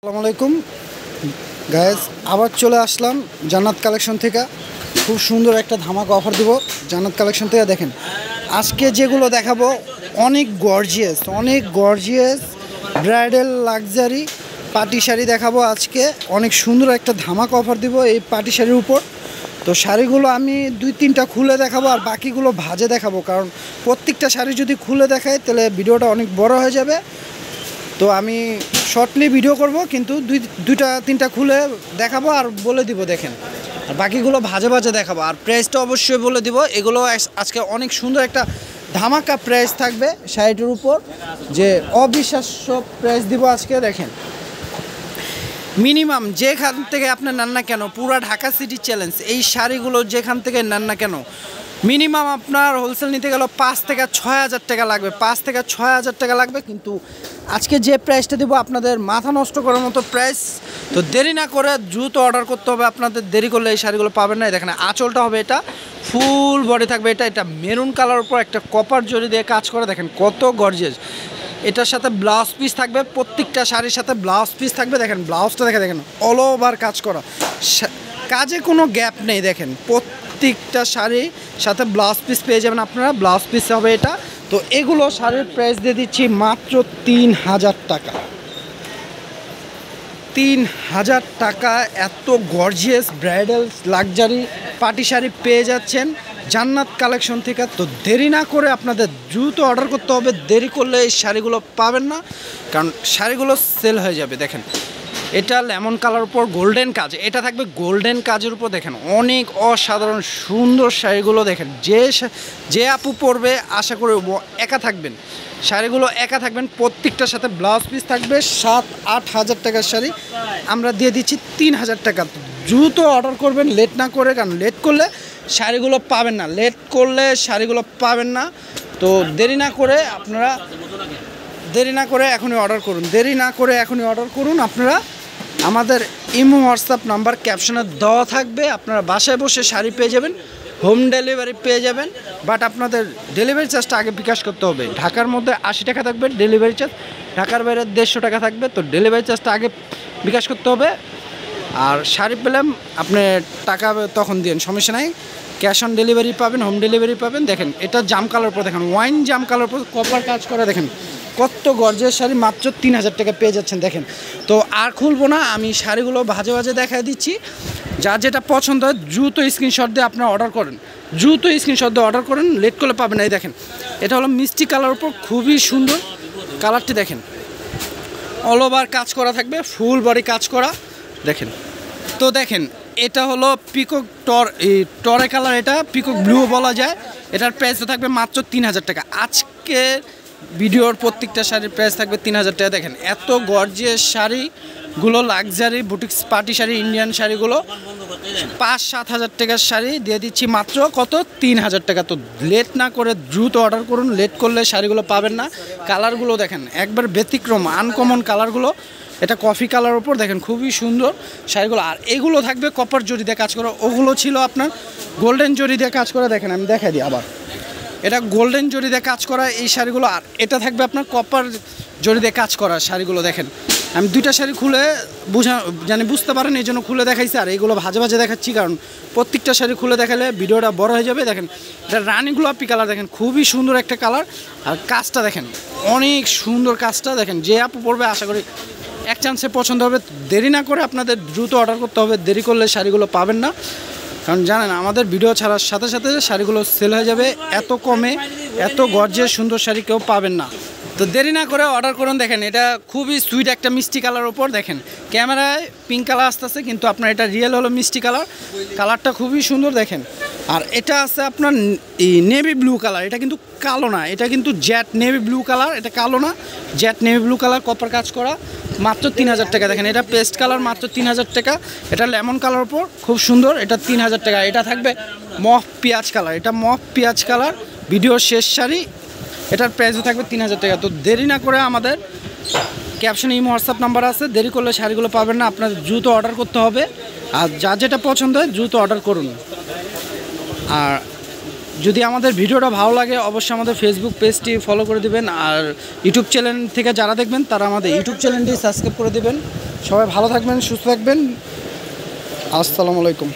আসসালামু আলাইকুম গাইস, আবার চলে আসলাম জান্নাত কালেকশন থেকে। খুব সুন্দর একটা ধামাকা অফার দিব জান্নাত কালেকশন থেকে। দেখেন আজকে যেগুলো দেখাবো অনেক gorgeous bridal luxury party sari দেখাবো। আজকে অনেক সুন্দর একটা ধামাকা অফার দিব এই পার্টি শাড়ির উপর। তো শাড়িগুলো আমি 2-3টা খুলে দেখাবো আর বাকিগুলো ভাজে দেখাবো, কারণ প্রত্যেকটা শাড়ি যদি খুলে দেখাই তাহলে ভিডিওটা অনেক বড় হয়ে যাবে। তো আমি শর্টলি ভিডিও করব, কিন্তু দুইটা তিনটা খুলে দেখাবো আর বলে দিব দেখেন, আর বাকিগুলো ভাজে দেখাবো। আর প্রাইসটা অবশ্যই বলে দিব। এগুলো আজকে অনেক সুন্দর একটা ধামাকা প্রাইস থাকবে শাড়িটির উপর, যে অবিশ্বাস্য প্রাইস দিব আজকে। দেখেন মিনিমাম যেখান থেকে আপনার নেন না কেন, পুরো ঢাকা সিটি চ্যালেঞ্জ এই শাড়িগুলো যেখান থেকে নেন না কেন, মিনিমাম আপনার হোলসেল নিতে গেলে 5 থেকে 6 হাজার টাকা লাগবে, 5 থেকে 6 হাজার টাকা লাগবে। কিন্তু আজকে যে প্রাইসটা দেবো আপনাদের মাথা নষ্ট করার মতো প্রাইস। তো দেরি না করে দ্রুত অর্ডার করতে হবে, আপনাদের দেরি করলে এই শাড়িগুলো পাবেন না। দেখেন আঁচলটা হবে এটা, ফুল বডি থাকবে এটা মেরুন কালার উপর একটা কপার জরি দিয়ে কাজ করে। দেখেন কত গর্জিয়াস। এটার সাথে ব্লাউজ পিস থাকবে, প্রত্যেকটা শাড়ির সাথে ব্লাউজ পিস থাকবে। দেখেন ব্লাউজটা দেখেন অল ওভার কাজ করা, কাজে কোনো গ্যাপ নেই। দেখেন প্রত্যেকটা শাড়ির সাথে ব্লাউজ পিস পেয়ে যাবেন আপনারা, ব্লাউজ পিস হবে এটা। তো এগুলো শাড়ির প্রাইস দিয়ে দিচ্ছি মাত্র 3000 টাকা। 3000 টাকা এত gorgeous bridal luxury party sari পেয়ে যাচ্ছেন জান্নাত কালেকশন থেকে। তো দেরি না করে আপনাদের দ্রুত অর্ডার করতে হবে, দেরি করলে এই শাড়িগুলো পাবেন না, কারণ শাড়িগুলো সেল হয়ে যাবে। দেখেন এটা লেমন কালার উপর গোল্ডেন কাজ, এটা থাকবে গোল্ডেন কাজের উপর। দেখেন অনেক অসাধারণ সুন্দর শাড়িগুলো। দেখেন যে আপু পরবে আশা করি একা থাকবেন, শাড়িগুলো একা থাকবেন। প্রত্যেকটার সাথে ব্লাউজ পিস থাকবে। 7-8 হাজার টাকার শাড়ি আমরা দিয়ে দিচ্ছি 3000 টাকা। দ্রুত অর্ডার করবেন লেট না করে, কারণ লেট করলে শাড়িগুলো পাবেন না। তো দেরি না করে এখনই অর্ডার করুন। আপনারা আমাদের ইমো হোয়াটসঅ্যাপ নাম্বার ক্যাপশনে দেওয়া থাকবে, আপনারা বাসায় বসে শাড়ি পেয়ে যাবেন, হোম ডেলিভারি পেয়ে যাবেন। বাট আপনাদের ডেলিভারি চার্জটা আগে বিকাশ করতে হবে। ঢাকার মধ্যে 80 টাকা থাকবে ডেলিভারি চার্জ, ঢাকার বাইরে 150 টাকা থাকবে। তো ডেলিভারি চার্জটা আগে বিকাশ করতে হবে। আর শাড়ি পেলাম আপনি টাকা তখন দিন, সমস্যা নাই। ক্যাশ অন ডেলিভারি পাবেন, হোম ডেলিভারি পাবেন। দেখেন এটা জাম কালার উপর, দেখেন ওয়াইন জাম কালার উপর কপার কাজ করে। দেখেন কত গর্জিয়াস শাড়ি, মাত্র 3000 টাকা পেয়ে যাচ্ছেন। দেখেন তো আর খুলবো না, আমি শাড়িগুলো ভাজে দেখাই দিচ্ছি। যার যেটা পছন্দ হয় দ্রুত স্ক্রিনশট দিয়ে আপনারা অর্ডার করেন, লেট করলে পাবেন না। এই দেখেন এটা হলো মিষ্টি কালার উপর, খুবই সুন্দর কালারটি। দেখেন অল ওভার কাজ করা থাকবে, ফুল বডি কাজ করা। দেখেন তো দেখেন এটা হলো পিকক টরে কালার, এটা পিকক ব্লু বলা যায়। এটার প্রাইসটা থাকবে মাত্র 3000 টাকা। আজকে ভিডিওর প্রত্যেকটা শাড়ির প্রাইস থাকবে 3000 টাকা। দেখেন এত গর্জিয়াস শাড়িগুলো, luxury boutiques party sari, Indian শাড়িগুলো 5-7 হাজার টাকার শাড়ি দিয়ে দিচ্ছি মাত্র কত 3000 টাকা। তো লেট না করে দ্রুত অর্ডার করুন, লেট করলে শাড়িগুলো পাবেন না। কালারগুলো দেখেন একবার ব্যতিক্রম, আনকমন কালারগুলো। এটা কফি কালার ওপর, দেখেন খুবই সুন্দর শাড়িগুলো। আর এগুলো থাকবে কপার জরি দিয়ে কাজ করা, ওগুলো ছিল আপনার গোল্ডেন জরি দিয়ে কাজ করা। দেখেন আমি দেখাই দিই আবার, এটা গোল্ডেন জরি দিয়ে কাজ করা এই শাড়িগুলো। আর এটা থাকবে আপনার কপার জরি দিয়ে কাজ করা শাড়িগুলো। দেখেন আমি দুইটা শাড়ি খুলে বুঝতে পারেন এই জন্য খুলে দেখাইছি, আর এইগুলো ভাজে দেখাচ্ছি, কারণ প্রত্যেকটা শাড়ি খুলে দেখালে ভিডিওটা বড় হয়ে যাবে। দেখেন এটা রানী গোলাপি কালার, দেখেন খুবই সুন্দর একটা কালার। আর কাজটা দেখেন অনেক সুন্দর কাজটা। দেখেন যে আপু পড়বে আশা করি এক চান্সে পছন্দ হবে। দেরি না করে আপনাদের দ্রুত অর্ডার করতে হবে, দেরি করলে শাড়িগুলো পাবেন না, কারণ জানেন আমাদের ভিডিও ছাড়ার সাথে সাথে শাড়িগুলো সেল হয়ে যাবে। এত কমে এত গর্জিয়াস সুন্দর শাড়ি কেউ পাবেন না। তো দেরি না করে অর্ডার করুন। দেখেন এটা খুবই সুইট একটা মিষ্টি কালার ওপর। দেখেন ক্যামেরায় পিঙ্ক কালার আসতেছে, কিন্তু আপনার এটা রিয়েল হলো মিষ্টি কালার, কালারটা খুবই সুন্দর। দেখেন আর এটা আছে আপনার নেভি ব্লু কালার, এটা কিন্তু কালো না, এটা কিন্তু জ্যাট নেভি ব্লু কালার, এটা কালো না, জ্যাট নেভি ব্লু কালার কপার কাজ করা, মাত্র 3000 টাকা। দেখেন এটা পেস্ট কালার, মাত্র 3000 টাকা। এটা লেমন কালার উপর খুব সুন্দর, এটা 3000 টাকা। এটা থাকবে মফ পেঁয়াজ কালার, এটা মফ পেঁয়াজ কালার ভিডিওর শেষ শাড়ি, এটার প্রাইসও থাকবে 3000 টাকা। তো দেরি না করে আমাদের ক্যাপশনে ইমো হোয়াটসঅ্যাপ নাম্বার আছে, দেরি করলে শাড়িগুলো পাবেন না, আপনাদের দ্রুত অর্ডার করতে হবে। আর যার যেটা পছন্দ হয় দ্রুত অর্ডার করুন। আর যদি আমাদের ভিডিওটা ভালো লাগে অবশ্যই আমাদের ফেসবুক পেজটি ফলো করে দিবেন, আর ইউটিউব চ্যানেল থেকে যারা দেখবেন তারা আমাদের ইউটিউব চ্যানেলটি সাবস্ক্রাইব করে দিবেন। সবাই ভালো থাকবেন, সুস্থ থাকবেন। আসসালামু আলাইকুম।